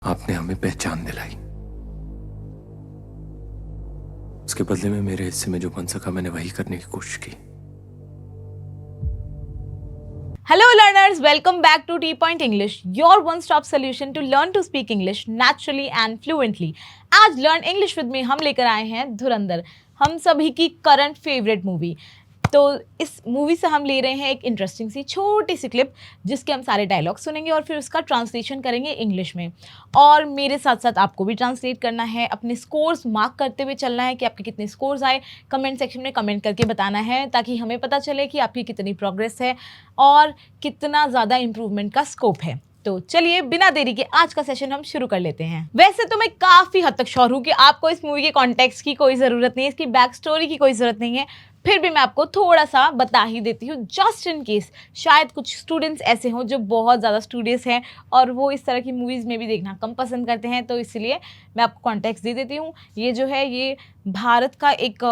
आपने हमें पहचान दिलाई। उसके बदले में मेरे हिस्से में जो बन सका मैंने वही करने की कोशिश की। Hello learners, welcome back to T Point English, your one-stop solution to learn to speak English naturally and fluently. आज Learn English with me हम लेकर आए हैं धुरंधर, हम सभी की करंट फेवरेट मूवी। तो इस मूवी से हम ले रहे हैं एक इंटरेस्टिंग सी छोटी सी क्लिप जिसके हम सारे डायलॉग सुनेंगे और फिर उसका ट्रांसलेशन करेंगे इंग्लिश में। और मेरे साथ साथ आपको भी ट्रांसलेट करना है, अपने स्कोर्स मार्क करते हुए चलना है कि आपके कितने स्कोर्स आए। कमेंट सेक्शन में कमेंट करके बताना है ताकि हमें पता चले कि आपकी कितनी प्रोग्रेस है और कितना ज़्यादा इम्प्रूवमेंट का स्कोप है। तो चलिए बिना देरी के आज का सेशन हम शुरू कर लेते हैं। वैसे तो मैं काफ़ी हद तक श्योर हूँ कि आपको इस मूवी के कॉन्टेक्स्ट की कोई ज़रूरत नहीं है, इसकी बैक स्टोरी की कोई ज़रूरत नहीं है, फिर भी मैं आपको थोड़ा सा बता ही देती हूँ जस्ट इन केस शायद कुछ स्टूडेंट्स ऐसे हों जो बहुत ज़्यादा स्टूडियस हैं और वो इस तरह की मूवीज़ में भी देखना कम पसंद करते हैं। तो इसलिए मैं आपको कॉन्टेक्स्ट दे देती हूँ। ये जो है ये भारत का एक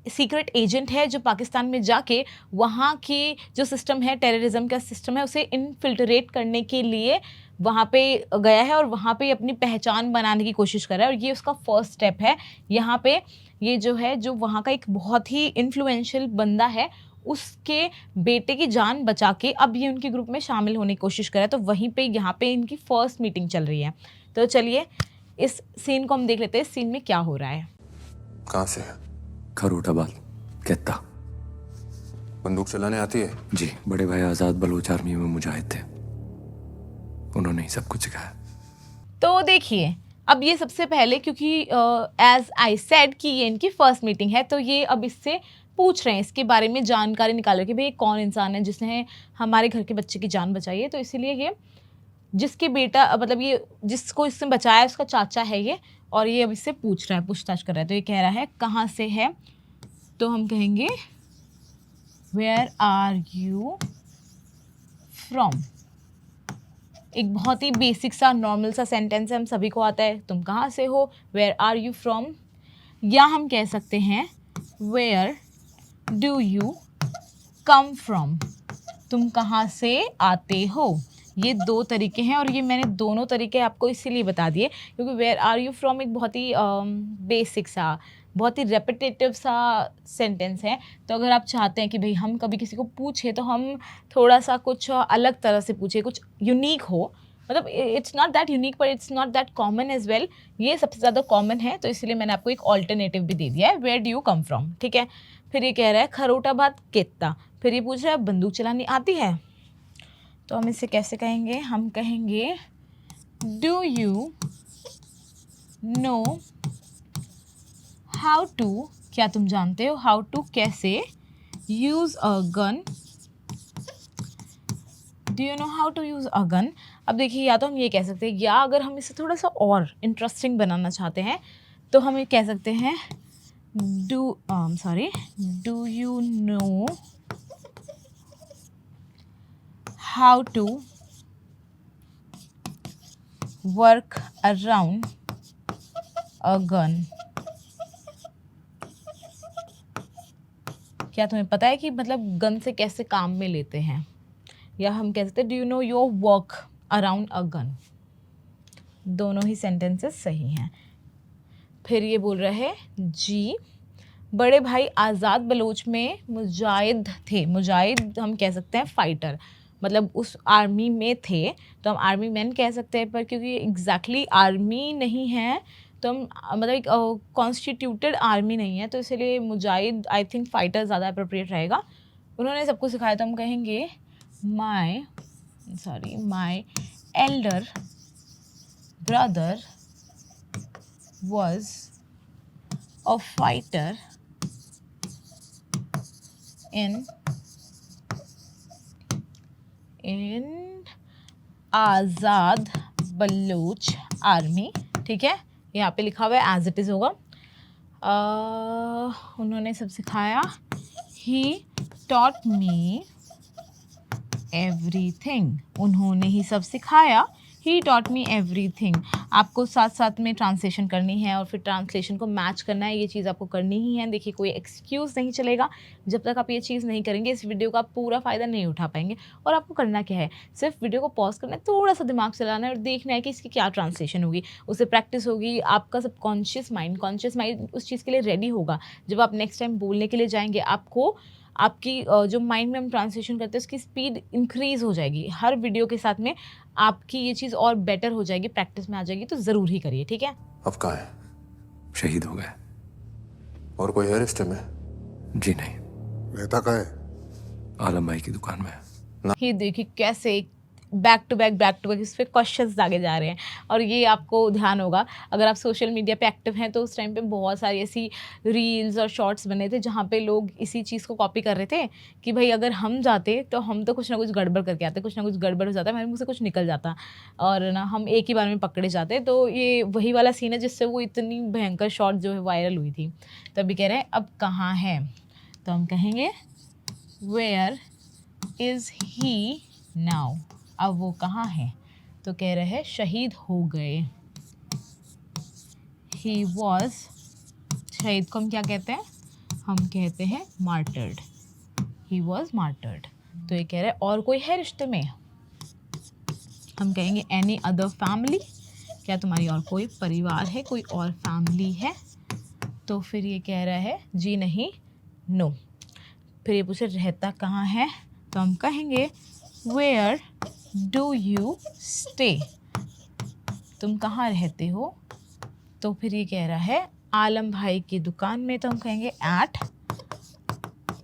सीक्रेट एजेंट है जो पाकिस्तान में जाके वहाँ की जो सिस्टम है, टेररिज्म का सिस्टम है, उसे इनफिल्ट्रेट करने के लिए वहाँ पे गया है और वहाँ पे अपनी पहचान बनाने की कोशिश कर रहा है। और ये उसका फर्स्ट स्टेप है। यहाँ पे ये जो है जो वहाँ का एक बहुत ही इन्फ्लुएंशियल बंदा है, उसके बेटे की जान बचा के अब ये उनके ग्रुप में शामिल होने की कोशिश कर रहा है। तो वहीं पे यहाँ पे इनकी फर्स्ट मीटिंग चल रही है। तो चलिए इस सीन को हम देख लेते हैं, इस सीन में क्या हो रहा है। कहाँ से? खरोटाबाद, कहता। बंदूक चलाने आती है? जी, बड़े भाई आज़ाद बलोच आर्मी में मुजाहिद थे, उन्होंने ही सब कुछ सिखाया। तो देखिए अब ये सबसे पहले क्योंकि एज आई सेड कि ये इनकी फर्स्ट मीटिंग है, तो ये अब इससे पूछ रहे हैं, इसके बारे में जानकारी निकाल रहे हैं कि भाई कौन इंसान है जिसने हमारे घर के बच्चे की जान बचाई है। तो इसीलिए ये जिसके बेटा मतलब ये जिसको इसने बचाया उसका चाचा है ये, और ये अब इससे पूछ रहा है, पूछताछ कर रहा है। तो ये कह रहा है कहाँ से है, तो हम कहेंगे वेयर आर यू फ्रॉम। एक बहुत ही बेसिक सा नॉर्मल सा सेंटेंस है, हम सभी को आता है। तुम कहाँ से हो, वेयर आर यू फ्रॉम। या हम कह सकते हैं where do you come from, तुम कहाँ से आते हो। ये दो तरीके हैं और ये मैंने दोनों तरीके आपको इसीलिए बता दिए क्योंकि वेयर आर यू फ्रॉम एक बहुत ही बेसिक सा, बहुत ही रेपिटेटिव सा सेंटेंस है। तो अगर आप चाहते हैं कि भाई हम कभी किसी को पूछे तो हम थोड़ा सा कुछ अलग तरह से पूछे, कुछ यूनिक हो, मतलब इट्स नॉट दैट यूनिक पर it's not that common as well. ये सबसे ज़्यादा कॉमन है तो इसलिए मैंने आपको एक ऑल्टरनेटिव भी दे दिया है, where do you come from. ठीक है। फिर ये कह रहा है खरोटाबाद कितना, फिर ये पूछ रहा है बंदूक चलानी आती है। तो हम इसे कैसे कहेंगे, हम कहेंगे do you know how to, क्या तुम जानते हो, हाउ टू कैसे, use a gun, do you know how to use a gun. अब देखिए या तो हम ये कह सकते हैं, या अगर हम इसे थोड़ा सा और इंटरेस्टिंग बनाना चाहते हैं तो हम ये कह सकते हैं do you know how to work around a gun. क्या तुम्हें पता है कि मतलब गन से कैसे काम में लेते हैं। या हम कह सकते हैं do you know your work around a gun. दोनों ही सेंटेंसेस सही हैं। फिर ये बोल रहे हैं जी बड़े भाई आज़ाद बलोच में मुजाहिद थे। मुजाहिद हम कह सकते हैं फाइटर, मतलब उस आर्मी में थे तो हम आर्मी मैन कह सकते हैं, पर क्योंकि एग्जैक्टली आर्मी नहीं है तो हम मतलब एक कॉन्स्टिट्यूटेड आर्मी नहीं है, तो इसलिए मुजाहिद आई थिंक फाइटर ज़्यादा अप्रोप्रिएट रहेगा। उन्होंने सबको सिखाया तो हम कहेंगे my elder brother was a fighter in Azad Baloch army. ठीक है, यहाँ पे लिखा हुआ है एज इट इज़ होगा। उन्होंने सब सिखाया, ही taught me everything, उन्होंने ही सब सिखाया, ही टॉट मी एवरीथिंग। आपको साथ साथ में ट्रांसलेशन करनी है और फिर ट्रांसलेशन को मैच करना है, ये चीज़ आपको करनी ही है। देखिए कोई एक्सक्यूज़ नहीं चलेगा, जब तक आप ये चीज़ नहीं करेंगे इस वीडियो का आप पूरा फ़ायदा नहीं उठा पाएंगे। और आपको करना क्या है, सिर्फ वीडियो को पॉज करना है, थोड़ा सा दिमाग चलाना है और देखना है कि इसकी क्या ट्रांसलेशन होगी, उससे प्रैक्टिस होगी। आपका सब कॉन्शियस माइंड उस चीज़ के लिए रेडी होगा। जब आप नेक्स्ट टाइम बोलने के लिए जाएंगे, आपको आपकी जो माइंड में हम ट्रांसलेशन करते हैं उसकी स्पीड इंक्रीज़ हो जाएगी। हर वीडियो के साथ में आपकी ये चीज़ और बेटर हो जाएगी, प्रैक्टिस में आ जाएगी। तो ज़रूर ही करिए, ठीक है। अब कहाँ है? शहीद हो गए। और कोई है रिश्ते में? जी नहीं, रहता कहाँ है? आलम भाई की दुकान में। ये देखिए कैसे बैक टू बैक इस पर क्वेश्चंस आगे जा रहे हैं। और ये आपको ध्यान होगा, अगर आप सोशल मीडिया पे एक्टिव हैं तो उस टाइम पे बहुत सारी ऐसी रील्स और शॉर्ट्स बने थे जहाँ पे लोग इसी चीज़ को कॉपी कर रहे थे कि भाई अगर हम जाते तो हम तो कुछ ना कुछ गड़बड़ करके आते, कुछ ना कुछ गड़बड़ हो जाता, हमारे मुँह से कुछ निकल जाता और ना हम एक ही बार में पकड़े जाते। तो ये वही वाला सीन है जिससे वो इतनी भयंकर शॉर्ट जो है वायरल हुई थी। तो अभी कह रहे हैं अब कहाँ है, तो हम कहेंगे वेयर इज़ ही नाउ। अब वो कहाँ है, तो कह रहे हैं शहीद हो गए। ही वॉज, शहीद को हम क्या कहते हैं, हम कहते हैं मार्टर्ड। He was martyred. तो ये कह रहे हैं और कोई है रिश्ते में, हम कहेंगे एनी अदर फैमिली। क्या तुम्हारी और कोई परिवार है, कोई और फैमिली है। तो फिर ये कह रहा है जी नहीं, नो। फिर ये पूछे रहता कहाँ है, तो हम कहेंगे वेयर डू यू स्टे। तुम कहाँ रहते हो। तो फिर ये कह रहा है आलम भाई की दुकान में, तो हम कहेंगे एट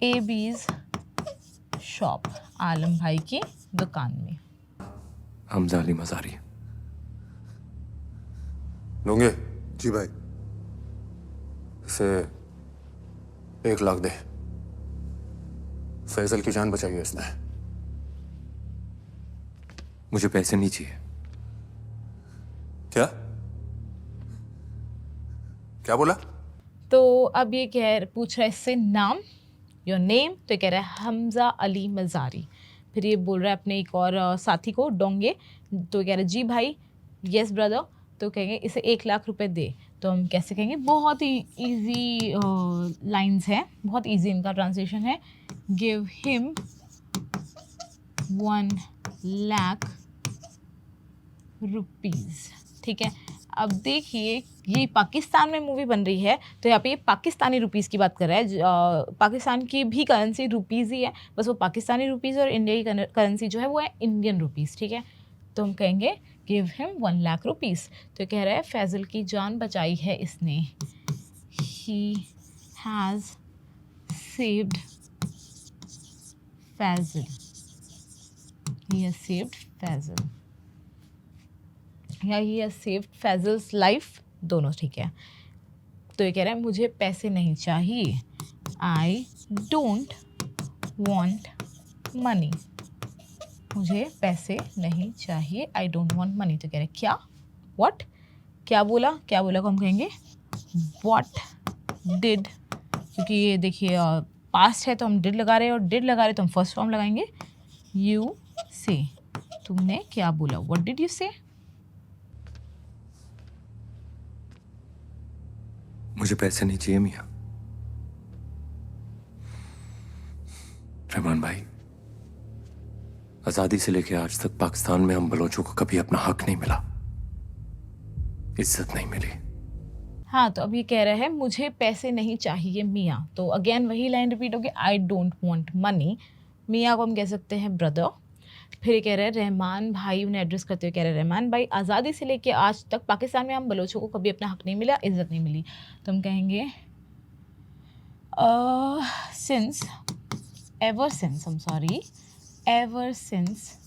एबीज शॉप। आलम भाई की दुकान में। हमजा अली मज़ारी। लूंगे जी भाई। इसे 1 लाख दे। फैजल की जान बचाई है इसने। मुझे पैसे नहीं चाहिए। क्या क्या बोला? तो अब ये पूछ रहा है इससे नाम, योर नेम। तो ये कह रहा है हमजा अली मज़ारी। फिर ये बोल रहा है अपने एक और साथी को डोंगे। तो ये कह रहा है जी भाई, यस ब्रदर। तो कहेंगे इसे 1 लाख रुपए दे। तो हम कैसे कहेंगे, बहुत ही इजी लाइंस हैं, बहुत इजी इनका ट्रांसलेशन है। गिव हिम 1 लाख रुपीज़, ठीक है। अब देखिए ये पाकिस्तान में मूवी बन रही है तो यहाँ पे ये पाकिस्तानी रुपीज़ की बात कर रहा है। पाकिस्तान की भी करेंसी रुपीज़ ही है, बस वो पाकिस्तानी रुपीज़ और इंडिया की करेंसी जो है वो है इंडियन रुपीज़, ठीक है। तो हम कहेंगे गिव हिम 1 लाख रुपीज़। तो कह रहा है फैज़ल की जान बचाई है इसने। He has saved Faizal. He has saved Faizal या he has saved Faizal's life, दोनों ठीक है। तो ये कह रहा है मुझे पैसे नहीं चाहिए। I don't want money. मुझे पैसे नहीं चाहिए, आई डोंट वॉन्ट मनी। तो कह रहे क्या, वॉट, क्या बोला को हम कहेंगे वॉट डिड। क्योंकि ये देखिए पास्ट है तो हम डिड लगा रहे हैं, और डिड लगा रहे तो हम फर्स्ट फॉर्म लगाएंगे यू से। तुमने क्या बोला, वॉट डिड यू से। मुझे पैसे नहीं चाहिए मियाँ। रहमान भाई, आजादी से लेकर आज तक पाकिस्तान में हम बलोचों को कभी अपना हक नहीं मिला, इज्जत नहीं मिली। हाँ, तो अब ये कह रहा है मुझे पैसे नहीं चाहिए मियाँ। तो अगेन वही लाइन रिपीट होगी, आई डोंट वांट मनी। मियाँ को हम कह सकते हैं ब्रदर। फिर ये कह रहे हैं रहमान भाई, उन्हें एड्रेस करते हुए कह रहे हैं रहमान भाई, आज़ादी से लेके आज तक पाकिस्तान में हम बलोचों को कभी अपना हक नहीं मिला, इज्जत नहीं मिली। तो हम कहेंगे एवर सिंस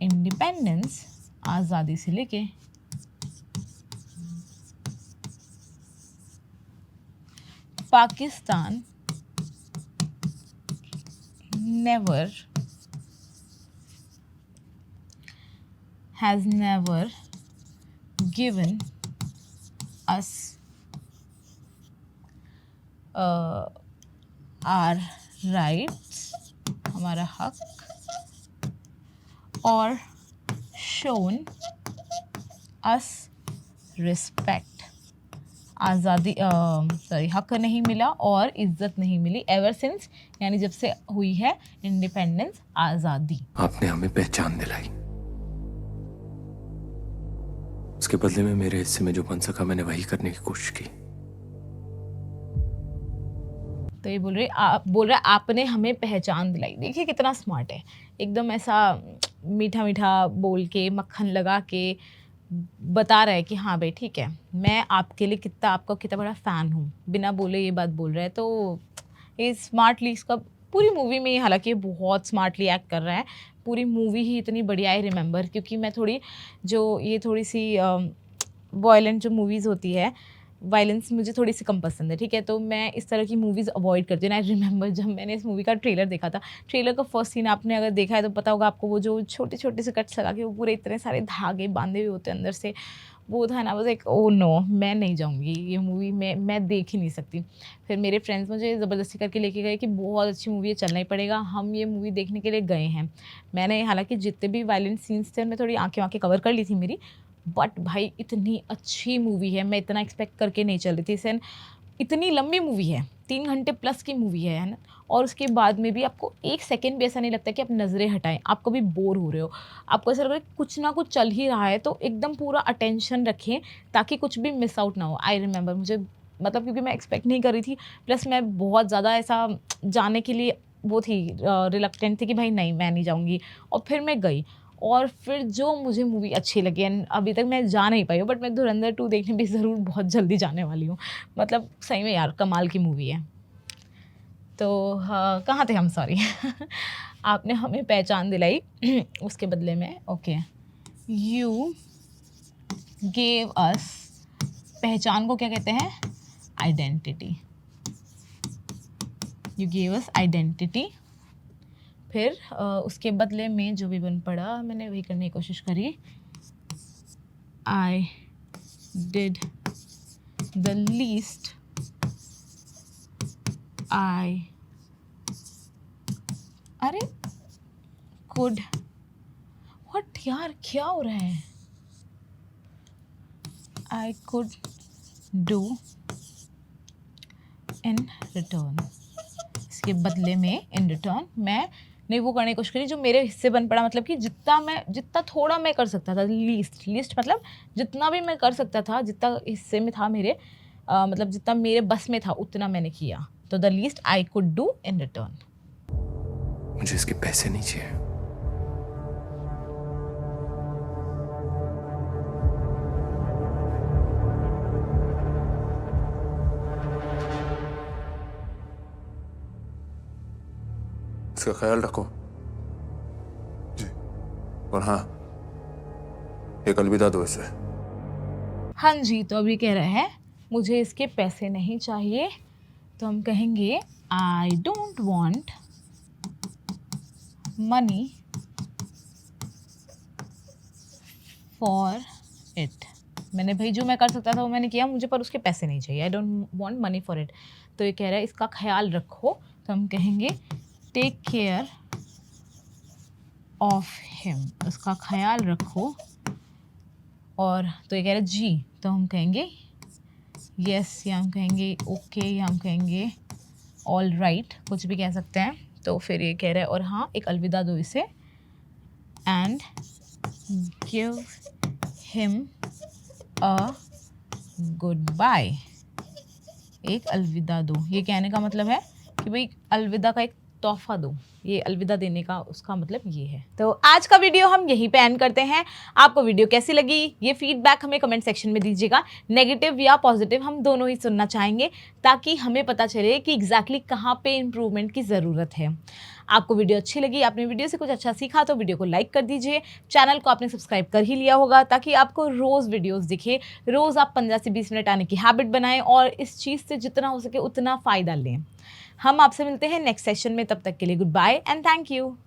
इंडिपेंडेंस, आज़ादी से लेके Pakistan has never given us our rights, हमारा हक, और shown अस रिस्पेक्ट, आज़ादी हक नहीं मिला और इज्जत नहीं मिली एवर सिंस, यानी जब से हुई है इंडिपेंडेंस, आज़ादी। आपने हमें पहचान दिलाई, उसके बदले में मेरे हिस्से में जो बन सका मैंने वही करने की कोशिश की। तो ये बोल रहे आपने हमें पहचान दिलाई। देखिए कितना स्मार्ट है, एकदम ऐसा मीठा मीठा बोल के, मक्खन लगा के बता रहा है कि हाँ भाई ठीक है, मैं आपके लिए आपका कितना बड़ा फ़ैन हूँ, बिना बोले ये बात बोल रहा है। तो ये स्मार्टली, इसका पूरी मूवी में, हालांकि बहुत स्मार्टली एक्ट कर रहा है, पूरी मूवी ही इतनी बढ़िया है। रिमेंबर, क्योंकि मैं थोड़ी सी वॉयलेंट जो मूवीज़ होती है, वायलेंस मुझे थोड़ी सी कम पसंद है, ठीक है, तो मैं इस तरह की मूवीज़ अवॉइड करती हूँ। आई रिमेंबर जब मैंने इस मूवी का ट्रेलर देखा था, ट्रेलर का फर्स्ट सीन आपने अगर देखा है तो पता होगा आपको, वो जो छोटे छोटे से कट्स लगा के वो पूरे इतने सारे धागे बांधे हुए होते हैं अंदर से, वो था ना, बस एक ओ नो, मैं नहीं जाऊँगी ये मूवी, मैं देख ही नहीं सकती। फिर मेरे फ्रेंड्स मुझे ज़बरदस्ती करके लेके गए कि बहुत अच्छी मूवी है, चलना ही पड़ेगा। हम ये मूवी देखने के लिए गए हैं। मैंने हालांकि जितने भी वायलेंट सीन्स थे उनमें थोड़ी आँखें कवर कर ली थी मेरी, बट भाई इतनी अच्छी मूवी है, मैं इतना एक्सपेक्ट करके नहीं चल रही थी। इसे इतनी लंबी मूवी है, 3 घंटे प्लस की मूवी है ना, और उसके बाद में भी आपको एक सेकंड भी ऐसा नहीं लगता कि आप नज़रें हटाएं, आप कभी बोर हो रहे हो, आपको ऐसा लग रहा है कुछ ना कुछ चल ही रहा है, तो एकदम पूरा अटेंशन रखें ताकि कुछ भी मिस आउट ना हो। आई रिमेंबर, मुझे मतलब क्योंकि मैं एक्सपेक्ट नहीं कर रही थी, प्लस मैं बहुत ज़्यादा ऐसा जाने के लिए वो थी, रिलक्टेंट थी कि भाई नहीं मैं नहीं जाऊँगी, और फिर मैं गई। और फिर जो मुझे मूवी अच्छी लगी, एंड अभी तक मैं जा नहीं पाई हूँ, बट मैं धुरंधर 2 देखने भी ज़रूर बहुत जल्दी जाने वाली हूँ। मतलब सही में यार कमाल की मूवी है। तो हाँ, कहाँ थे हम, सॉरी आपने हमें पहचान दिलाई उसके बदले में, ओके, यू गेव अस, पहचान को क्या कहते हैं, identity, you gave us identity. फिर उसके बदले में जो भी बन पड़ा मैंने वही करने की कोशिश करी, I did the least I अरे कुड, व्हाट यार क्या हो रहा है, I could do in return, इसके बदले में इन रिटर्न मैंने वो करने की कोशिश करी जो मेरे हिस्से बन पड़ा। मतलब कि जितना थोड़ा मैं कर सकता था, लीस्ट मतलब जितना भी मैं कर सकता था, जितना हिस्से में था मेरे, मतलब जितना मेरे बस में था उतना मैंने किया। तो the least I could do in return. मुझे इसके पैसे नहीं चाहिए। इसका ख्याल रखो। जी। और हाँ, एक अलविदा दो इसे। हाँ जी, तो अभी कह रहे हैं मुझे इसके पैसे नहीं चाहिए, तो हम कहेंगे I don't want money for it. मैंने भाई जो मैं कर सकता था वो मैंने किया, मुझे पर उसके पैसे नहीं चाहिए। I don't want money for it. तो ये कह रहा है इसका ख्याल रखो, तो हम कहेंगे टेक केयर ऑफ हिम, उसका ख्याल रखो। और तो ये कह रहा है जी, तो हम कहेंगे यस, या हम कहेंगे ओके, या हम कहेंगे ऑल राइट, कुछ भी कह सकते हैं। तो फिर ये कह रहा है और हाँ एक अलविदा दो इसे, and give him a goodbye, एक अलविदा दो। ये कहने का मतलब है कि भाई अलविदा का एक तोहफा दो, ये अलविदा देने का उसका मतलब ये है। तो आज का वीडियो हम यहीं पे एंड करते हैं। आपको वीडियो कैसी लगी ये फीडबैक हमें कमेंट सेक्शन में दीजिएगा, नेगेटिव या पॉजिटिव हम दोनों ही सुनना चाहेंगे, ताकि हमें पता चले कि एग्जैक्टली कहाँ पे इम्प्रूवमेंट की ज़रूरत है। आपको वीडियो अच्छी लगी, आपने वीडियो से कुछ अच्छा सीखा तो वीडियो को लाइक कर दीजिए। चैनल को आपने सब्सक्राइब कर ही लिया होगा, ताकि आपको रोज़ वीडियोस दिखे, रोज़ आप 15 से 20 मिनट आने की हैबिट बनाएं और इस चीज़ से जितना हो सके उतना फ़ायदा लें। हम आपसे मिलते हैं नेक्स्ट सेशन में, तब तक के लिए goodbye and thank you.